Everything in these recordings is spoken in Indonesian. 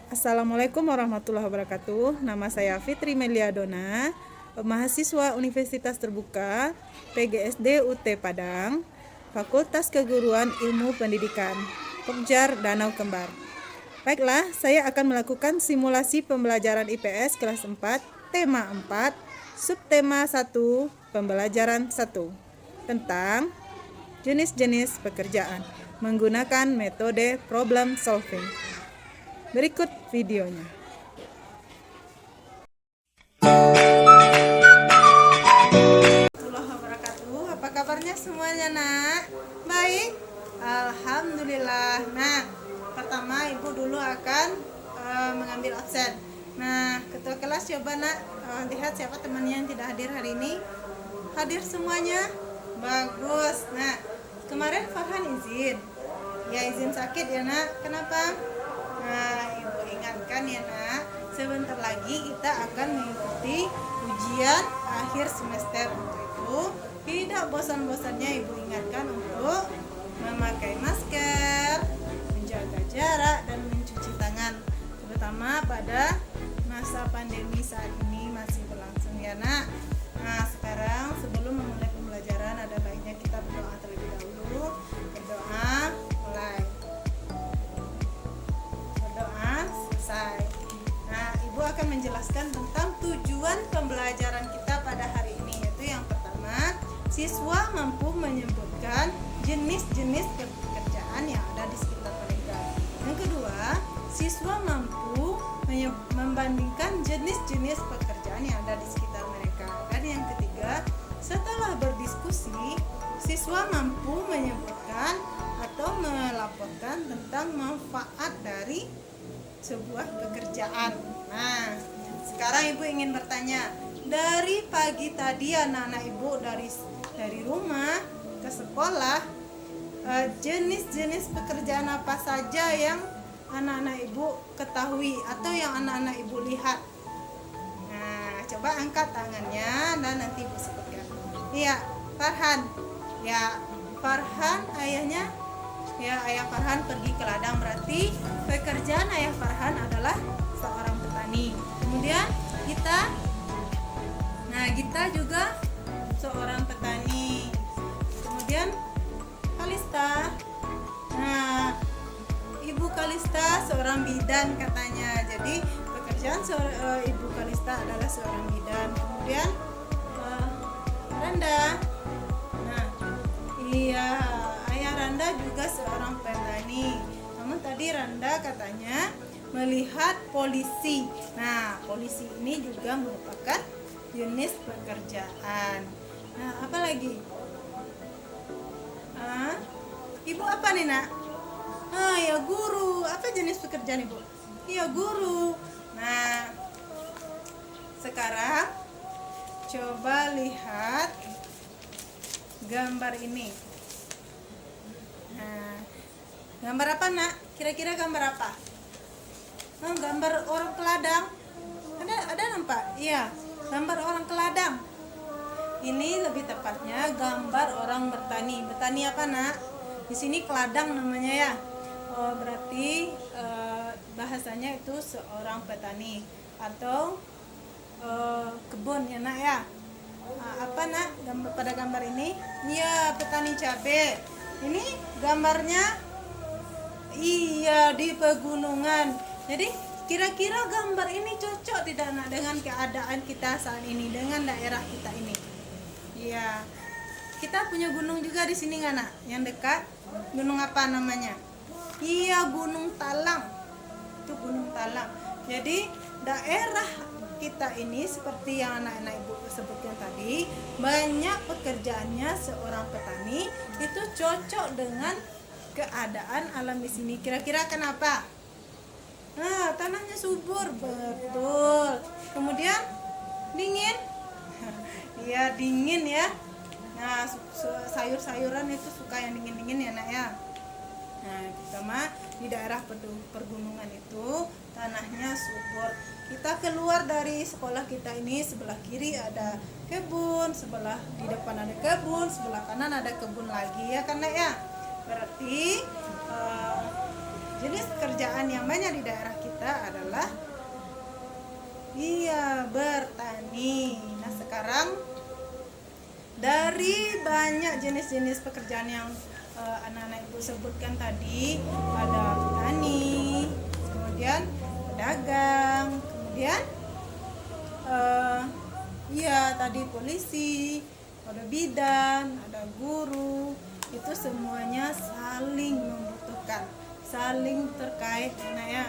Assalamualaikum warahmatullahi wabarakatuh. Nama saya Fitri Meliadona, mahasiswa Universitas Terbuka PGSD UT Padang, Fakultas Keguruan Ilmu Pendidikan, Pokjar Danau Kembar. Baiklah, saya akan melakukan simulasi pembelajaran IPS kelas 4, tema 4, subtema 1, pembelajaran 1, tentang jenis-jenis pekerjaan menggunakan metode problem solving. Berikut videonya. Warahmatullahi wabarakatuh. Apa kabarnya semuanya, Nak? Baik? Alhamdulillah. Nah, pertama Ibu dulu akan mengambil absen. Nah, ketua kelas coba, Nak, lihat siapa temannya yang tidak hadir hari ini. Hadir semuanya? Bagus. Nah, kemarin Farhan izin. Ya, izin sakit ya, Nak. Kenapa? Nah, Ibu ingatkan ya, Nak, sebentar lagi kita akan mengikuti ujian akhir semester. Untuk itu tidak bosan-bosannya Ibu ingatkan untuk memakai masker, menjaga jarak, dan mencuci tangan, terutama pada masa pandemi saat ini masih berlangsung ya, Nak. Nah, sekarang sebelum memulai pembelajaran ada baiknya kita berdoa terlebih dahulu. Berdoa, mulai. Selesai. Nah, Ibu akan menjelaskan tentang tujuan pembelajaran kita pada hari ini, yaitu yang pertama, siswa mampu menyebutkan jenis-jenis pekerjaan yang ada di sekitar mereka. Yang kedua, siswa mampu membandingkan jenis-jenis pekerjaan yang ada di sekitar mereka. Dan yang ketiga, setelah berdiskusi, siswa mampu menyebutkan atau melaporkan tentang manfaat dari sebuah pekerjaan. Nah, sekarang Ibu ingin bertanya, dari pagi tadi anak-anak Ibu dari rumah ke sekolah, jenis-jenis pekerjaan apa saja yang anak-anak Ibu ketahui atau yang anak-anak Ibu lihat? Nah, coba angkat tangannya dan nanti Ibu sebutkan. Iya, Farhan. Ya, Farhan ayahnya. Ya, ayah Farhan pergi ke ladang, berarti pekerjaan ayah Farhan adalah seorang petani. Kemudian kita juga seorang petani. Kemudian Kalista. Nah, Ibu Kalista seorang bidan katanya. Jadi pekerjaan Ibu Kalista adalah seorang bidan. Kemudian Randa. Nah, iya, ayah Randa juga seorang petani. Namun tadi Randa katanya melihat polisi. Nah, polisi ini juga merupakan jenis pekerjaan. Nah, apa lagi? Ibu apa nih, Nak? Ya guru. Apa jenis pekerjaan Ibu? Iya, guru. Nah, sekarang coba lihat gambar ini. Nah, gambar apa, Nak? Kira-kira gambar apa? Gambar orang ke ladang. Ada nampak? Iya, gambar orang ke ladang. Ini lebih tepatnya gambar orang bertani. Bertani apa, Nak? Di sini ke ladang namanya ya. Berarti bahasanya itu seorang petani atau kebun ya, Nak ya. Apa, Nak, pada gambar ini? Iya, petani cabai. Ini gambarnya iya di pegunungan. Jadi kira-kira gambar ini cocok tidak, Nak, dengan keadaan kita saat ini, dengan daerah kita ini? Iya. Kita punya gunung juga di sini nggak, Nak? Yang dekat. Gunung apa namanya? Iya, Gunung Talang. Itu Gunung Talang. Jadi daerah kita ini seperti yang anak-anak Ibu sebutkan tadi, banyak pekerjaannya seorang petani itu cocok dengan keadaan alam di sini. Kira-kira kenapa? Nah, tanahnya subur, betul. Kemudian dingin. Iya, dingin ya. Nah, sayur-sayuran itu suka yang dingin-dingin ya, Nak ya. Nah, kita mah di daerah pergunungan itu tanahnya subur. Kita keluar dari sekolah kita ini, sebelah kiri ada kebun, di depan ada kebun, sebelah kanan ada kebun lagi ya, kan, Nak ya. Berarti jenis kerjaan yang banyak di daerah kita ada adalah bertani. Nah, sekarang dari banyak jenis-jenis pekerjaan yang anak-anak ibu sebutkan tadi, ada petani, kemudian pedagang, kemudian tadi polisi, ada bidan, ada guru. Itu semuanya saling membutuhkan, saling terkait. Nah ya,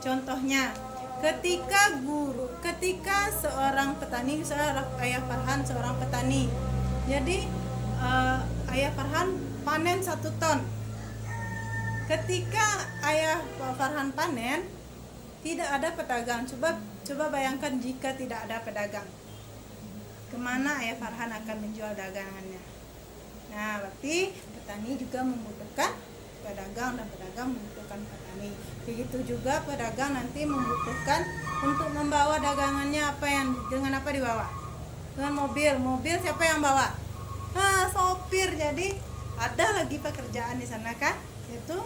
contohnya ketika seorang petani, misalnya Ayah Farhan seorang petani, jadi Ayah Farhan panen 1 ton. Ketika Ayah Farhan panen, tidak ada pedagang. Coba bayangkan jika tidak ada pedagang, kemana Ayah Farhan akan menjual dagangannya? Nah, berarti petani juga membutuhkan pedagang dan pedagang membutuhkan petani. Begitu juga pedagang nanti membutuhkan untuk membawa dagangannya, dengan apa dibawa? Dengan mobil siapa yang bawa? Sopir. Jadi ada lagi pekerjaan di sana kan, yaitu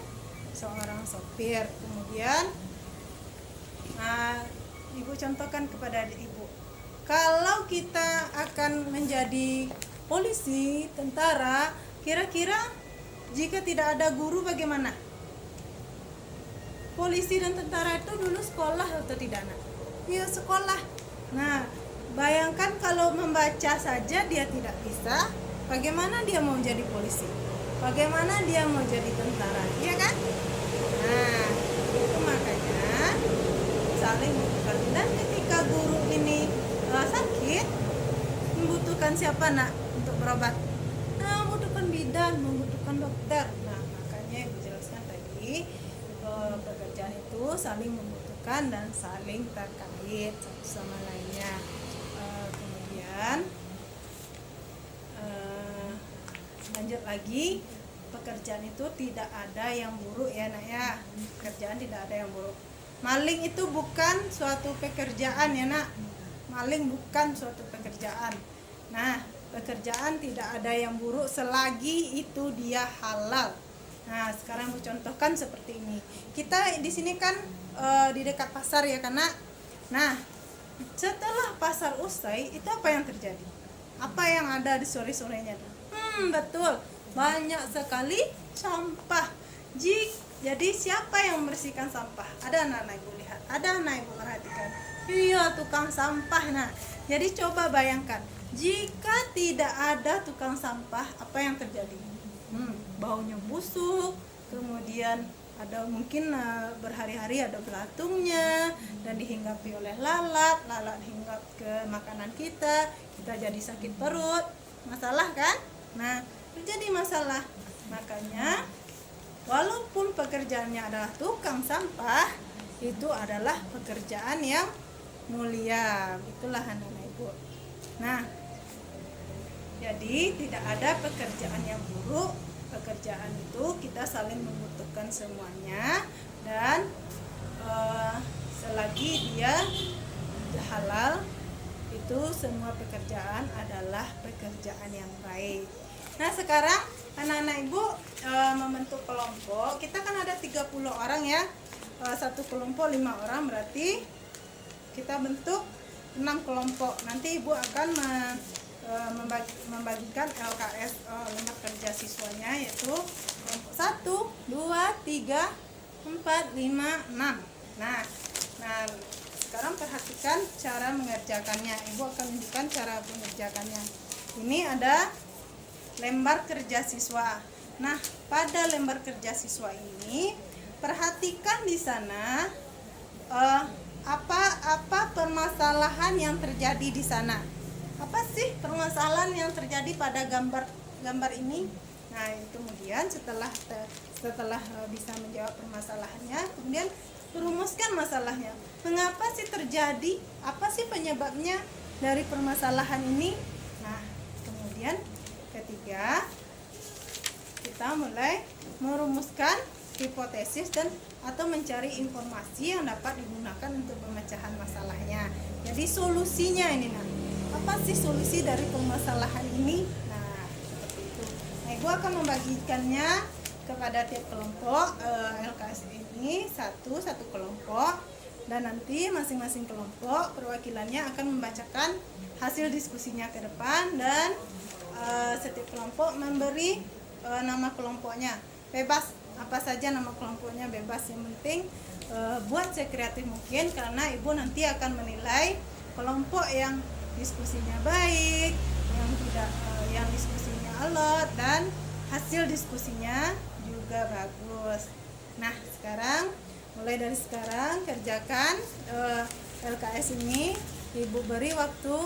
seorang sopir. Kemudian ibu contohkan kepada ibu, kalau kita akan menjadi polisi, tentara, kira-kira jika tidak ada guru bagaimana? Polisi dan tentara itu dulu sekolah atau tidak? Iya, sekolah. Nah, bayangkan kalau membaca saja dia tidak bisa, bagaimana dia mau jadi polisi? Bagaimana dia mau jadi tentara? Iya kan? Nah, itu makanya saling membutuhkan. Dan ketika guru ini sakit, membutuhkan siapa nak untuk berobat? Nah, membutuhkan bidan, membutuhkan dokter. Nah, makanya ibu jelaskan tadi, pekerjaan itu saling membutuhkan dan saling terkait satu sama lainnya. Kemudian lanjut lagi, pekerjaan itu tidak ada yang buruk ya nak ya. Pekerjaan tidak ada yang buruk. Maling itu bukan suatu pekerjaan ya nak. Maling bukan suatu pekerjaan. Nah, pekerjaan tidak ada yang buruk selagi itu dia halal. Nah, sekarang aku contohkan seperti ini. Kita di sini kan di dekat pasar ya kan nak. Nah, setelah pasar usai, itu apa yang terjadi? Apa yang ada di sore-sorenya? Betul, banyak sekali sampah. Jadi siapa yang membersihkan sampah? Ada anak-anak ibu lihat, ada anak ibu perhatikan. Iya, tukang sampah. Nah, jadi coba bayangkan, jika tidak ada tukang sampah, apa yang terjadi? Baunya busuk, kemudian ada mungkin berhari-hari ada belatungnya, dan dihinggapi oleh lalat hinggap ke makanan kita jadi sakit perut, masalah kan? Nah, terjadi masalah. Makanya walaupun pekerjaannya adalah tukang sampah, itu adalah pekerjaan yang mulia. Itulah anak-anak ibu. Nah, jadi tidak ada pekerjaan yang buruk. Pekerjaan itu kita saling membutuhkan semuanya, dan selagi dia halal, itu semua pekerjaan adalah pekerjaan yang baik. Nah, sekarang anak-anak ibu membentuk kelompok. Kita kan ada 30 orang ya. Satu kelompok 5 orang, berarti kita bentuk 6 kelompok. Nanti ibu akan membagikan LKS, lembar kerja siswanya, yaitu kelompok 1, 2, 3, 4, 5, 6. Nah, sekarang perhatikan cara mengerjakannya. Ibu akan menunjukkan cara mengerjakannya. Ini ada lembar kerja siswa. Nah, pada lembar kerja siswa ini perhatikan di sana apa permasalahan yang terjadi di sana. Apa sih permasalahan yang terjadi pada gambar ini? Nah, itu kemudian setelah bisa menjawab permasalahannya, kemudian merumuskan masalahnya. Mengapa sih terjadi? Apa sih penyebabnya dari permasalahan ini? Nah, kemudian ketiga, kita mulai merumuskan hipotesis atau mencari informasi yang dapat digunakan untuk pemecahan masalahnya. Jadi solusinya ini, apa sih solusi dari permasalahan ini? Nah, seperti itu. Nah, ibu akan membagikannya kepada tiap kelompok. LKS ini satu kelompok. Dan nanti masing-masing kelompok perwakilannya akan membacakan hasil diskusinya ke depan, dan setiap kelompok memberi nama kelompoknya. Bebas apa saja nama kelompoknya, bebas, yang penting buat sekreatif mungkin, karena ibu nanti akan menilai kelompok yang diskusinya baik, yang tidak yang diskusinya alot, dan hasil diskusinya juga bagus. Nah, sekarang mulai dari sekarang kerjakan LKS ini. Ibu beri waktu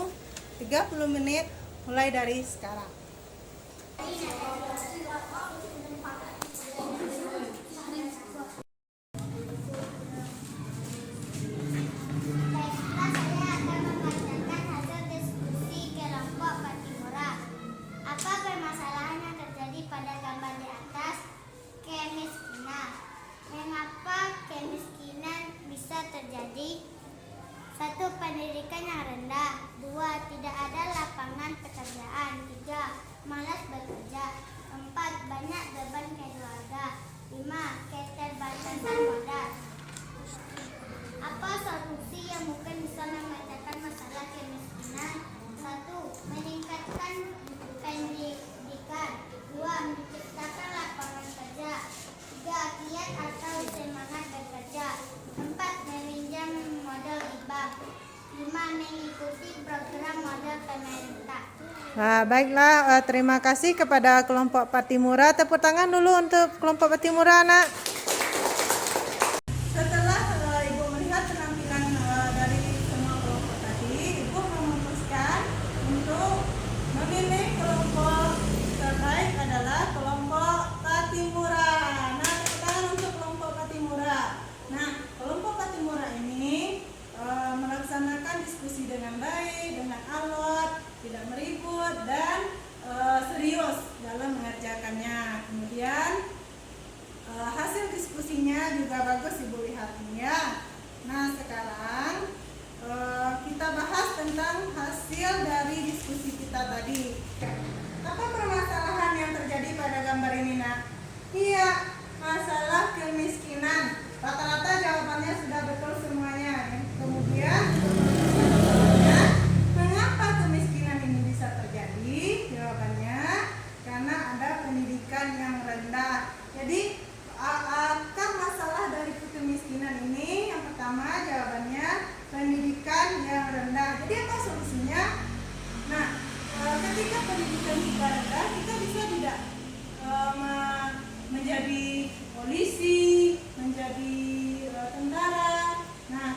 30 menit mulai dari sekarang. Satu, pendidikan yang rendah. 2, tidak ada lapangan pekerjaan. 3, malas bekerja. 4, banyak beban keluarga. 5, keterbatasan modal. Apa solusi yang mungkin bisa memecahkan masalah kemiskinan? 1, meningkatkan pendidikan. 2, menciptakan lapangan kerja. 3, kiat atau semangat bekerja. 4, meminjam modal hibah. 5, mengikuti program modal pemerintah. Nah, baiklah, terima kasih kepada kelompok Patimura. Tepuk tangan dulu untuk kelompok Patimura, anak. Setelah ibu melihat penampilan dari semua kelompok tadi, ibu memutuskan untuk memilih kelompok terbaik adalah kelompok Patimura. Nah, tepuk tangan untuk kelompok Patimura. Nah, kelompok Patimura ini melaksanakan diskusi dengan baik, dengan alot, tidak meribut, dan serius dalam mengerjakannya. Kemudian hasil diskusinya juga bagus, ibu lihat ini ya. Nah, sekarang kita bahas tentang hasil dari diskusi kita tadi. Apa permasalahan yang terjadi pada gambar ini, nak? Iya, masalah kemiskinan. Rata-rata jawabannya sudah betul semuanya. Kemudian mengapa kemiskinan ini bisa terjadi? Jawabannya karena ada pendidikan yang rendah. Jadi akar masalah dari kemiskinan ini, yang pertama jawabannya pendidikan yang rendah. Jadi apa solusinya? Nah, ketika pendidikan kita rendah, kita bisa tidak menjadi polisi, menjadi tentara. Nah,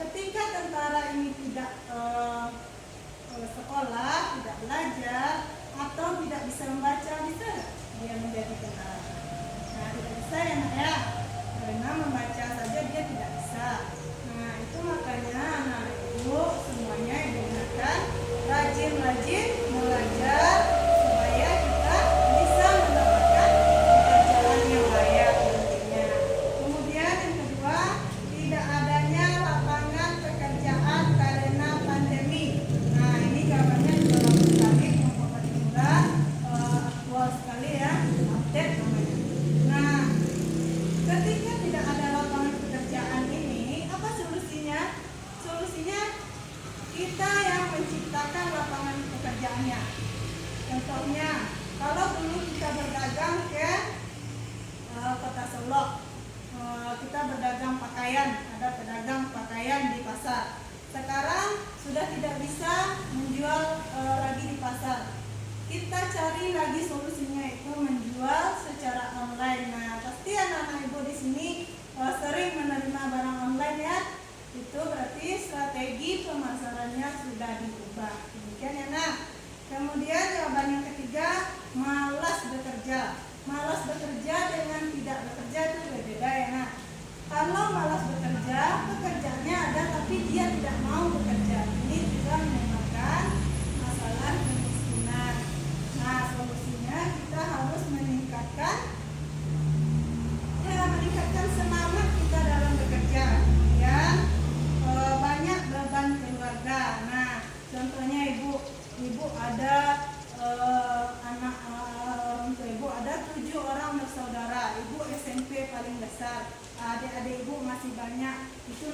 ketika tentara ini tidak sekolah, tidak belajar, atau tidak bisa membaca, bisa dia menjadi tentara? Nah, tidak bisa ya, nak ya, karena membaca saja dia tidak bisa. Nah, itu makanya anak ibu semuanya ingatkan, rajin-rajin belajar supaya kita bisa mendapatkan pekerjaan yang layak nantinya. Kemudian yang kedua, tidak adanya lapangan pekerjaan karena pandemi. Nah, ini jawabannya juga bagus sekali, kelompok Patimura aktual sekali ya, update namanya. Nah, ketika tidak ada lapangan pekerjaan ini, apa solusinya? Solusinya kita yang menciptakan lapangan pekerjaannya. Contohnya, kalau dulu kita berdagang ke Kota Solo, kita berdagang pakaian, ada pedagang pakaian di pasar. Sekarang sudah tidak bisa menjual lagi di pasar. Kita cari lagi solusinya, itu menjual secara online. Nah, pasti anak-anak ibu di sini sering menerima barang online ya. Itu berarti strategi pemasarannya sudah diubah. Demikian ya, nak. Kemudian jawaban yang ketiga, malas bekerja. Malas bekerja dengan tidak bekerja itu berbeda ya, nak. Kalau malas bekerja, pekerjaannya ada tapi dia tidak mau bekerja. Ini juga menyebabkan masalah kemiskinan. Nah, solusinya kita harus meningkatkan semangat kita dalam bekerja. Ya, banyak beban keluarga. Nah, contohnya ibu ada anak orang tua ibu ada 7 orang bersaudara. Ibu SMP paling besar, adik-adik ibu masih banyak. Itu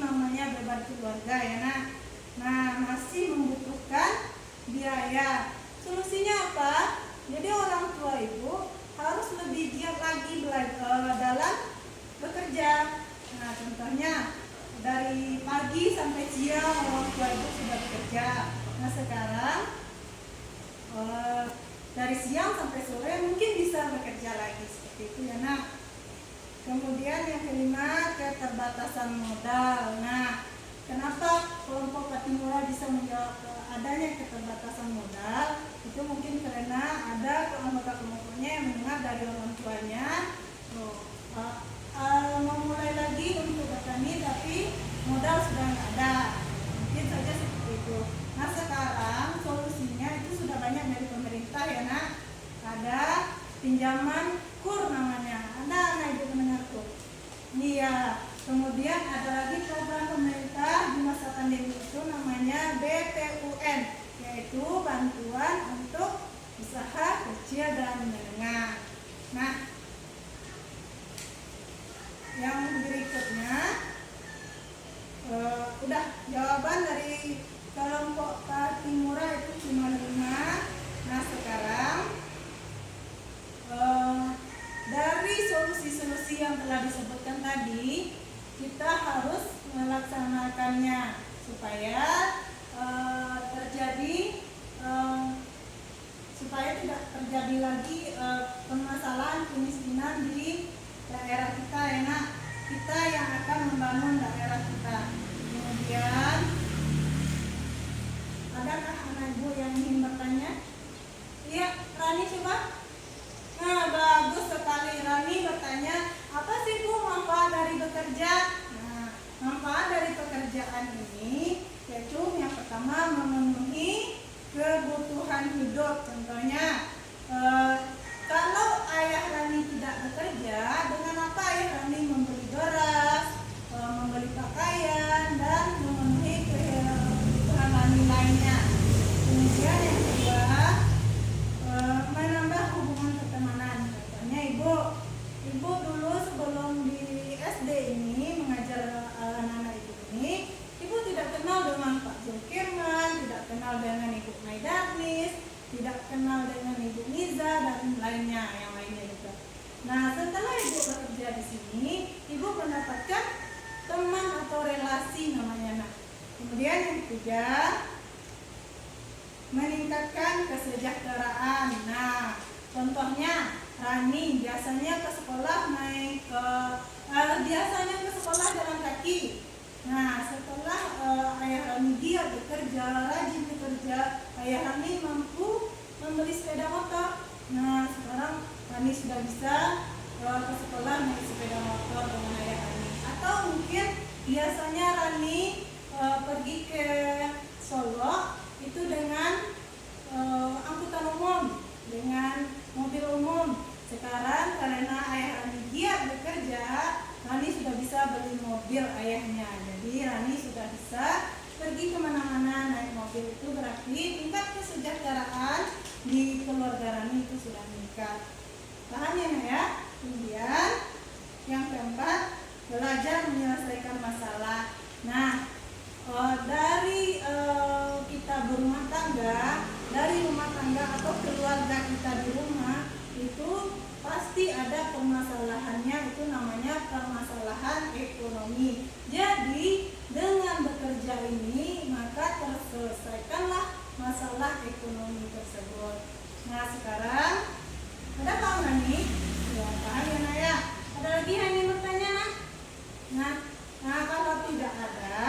berkeluarga ya nak. Nah, masih membutuhkan biaya. Solusinya apa? Jadi orang tua ibu harus lebih giat lagi dalam bekerja. Nah, contohnya dari pagi sampai siang orang tua ibu sudah bekerja. Nah, sekarang dari siang sampai sore mungkin bisa bekerja lagi seperti itu ya nak. Kemudian yang kelima, keterbatasan modal. Nah, kenapa kelompok Patimura bisa menjawab adanya keterbatasan modal? Itu mungkin karena ada anggota kelompoknya yang mendengar dari orang tuanya memulai lagi untuk bertani tapi modal sudah nggak ada. Mungkin saja seperti itu. Nah, sekarang solusinya itu sudah banyak dari pemerintah ya nak. Ada pinjaman kur namanya. Ada anak ibu mendengar tuh? Iya. Kemudian ada lagi program pemerintah di masa pandemi itu namanya BPUN, yaitu bantuan untuk usaha kecil dan menengah. Nah, yang berikutnya udah jawaban dari kelompok Patimura itu cuma 5. Nah, sekarang dari solusi-solusi yang telah disebutkan tadi, kita harus melaksanakannya supaya tidak terjadi lagi permasalahan kemiskinan di daerah kita ya nak. Kita yang akan membangun daerah kita. Kemudian adakah anak ibu yang ingin bertanya? Iya, Rani coba. Nah, bagus sekali. Rani bertanya, apa sih Bu manfaat dari bekerja? Nah, manfaat dari pekerjaan ini yaitu yang pertama memenuhi kebutuhan hidup. Contohnya, kalau ayah Rani tidak bekerja, dengan apa ayah Rani membeli beras, membeli pakaian, dan memenuhi kebutuhan Rani lainnya. Kemudian yang kedua, menambah hubungan pertemanan. Contohnya ibu dulu sebelum di SD ini mengajar anak-anak ibu ini, ibu tidak kenal dengan Pak Zulkirman, tidak kenal dengan Ibu Maidarnis, tidak kenal dengan Ibu Niza dan lainnya yang lainnya juga. Nah, setelah ibu bekerja di sini, ibu mendapatkan teman atau relasi namanya. Nah, kemudian yang ketiga, meningkatkan kesejahteraan. Nah, contohnya Rani biasanya ke sekolah jalan kaki. Nah, setelah ayah Rani giat bekerja, rajin bekerja, ayah Rani mampu membeli sepeda motor. Nah, sekarang Rani sudah bisa ke sekolah naik sepeda motor dengan ayah Rani. Atau mungkin biasanya Rani pergi ke Solo itu dengan angkutan umum, dengan mobil umum. Sekarang karena ayah Rani giat bekerja, Rani sudah bisa beli mobil ayahnya. Jadi Rani sudah bisa pergi kemana-mana naik mobil. Itu berarti tingkat kesejahteraan di keluarga Rani itu sudah meningkat. Paham ya? Kemudian yang keempat, belajar menyelesaikan masalah. Nah, dari kita berumah tangga, dari rumah tangga atau keluarga kita di rumah itu pasti ada permasalahannya, itu namanya permasalahan ekonomi. Jadi dengan bekerja ini maka terselesaikanlah masalah ekonomi tersebut. Nah, sekarang ada Pak Nani? Ya, paham ya Naya? Ada lagi yang ingin bertanya? Nah, kalau tidak ada,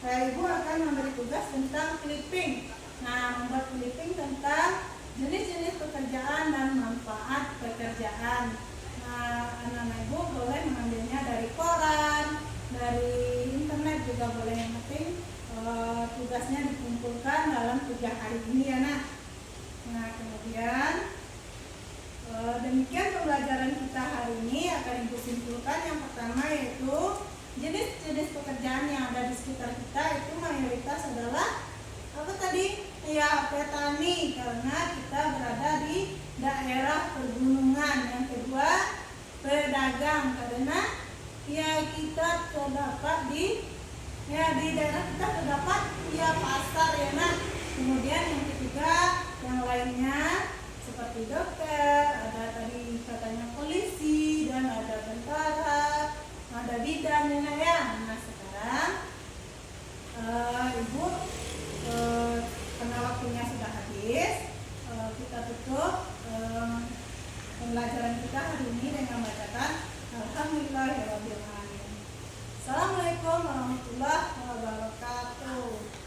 Ibu akan memberi tugas tentang clipping. Nah, membuat clipping tentang jenis-jenis pekerjaan dan manfaat pekerjaan. Nah, anak-anak Ibu boleh mengambilnya dari koran, dari internet juga boleh. Yang penting tugasnya dikumpulkan dalam 3 hari ini ya nak. Nah, kemudian demikian pembelajaran kita hari ini akan Ibu simpulkan. Yang pertama yaitu jenis-jenis pekerjaan yang ada di sekitar kita itu mayoritas adalah apa tadi? Ya, petani, karena kita berada di daerah pegunungan. Yang kedua, pedagang, karena ya kita terdapat di Ya, di daerah kita terdapat ya pasar ya nah. Kemudian yang ketiga, yang lainnya seperti dokter, ada tadi katanya polisi, dan ada tentara, ada bidan ya nah ya. Nah sekarang Ibu karena waktunya sudah habis, kita tutup pembelajaran kita hari ini dengan bacaan Alhamdulillahirabbil alamin. Assalamualaikum warahmatullahi wabarakatuh.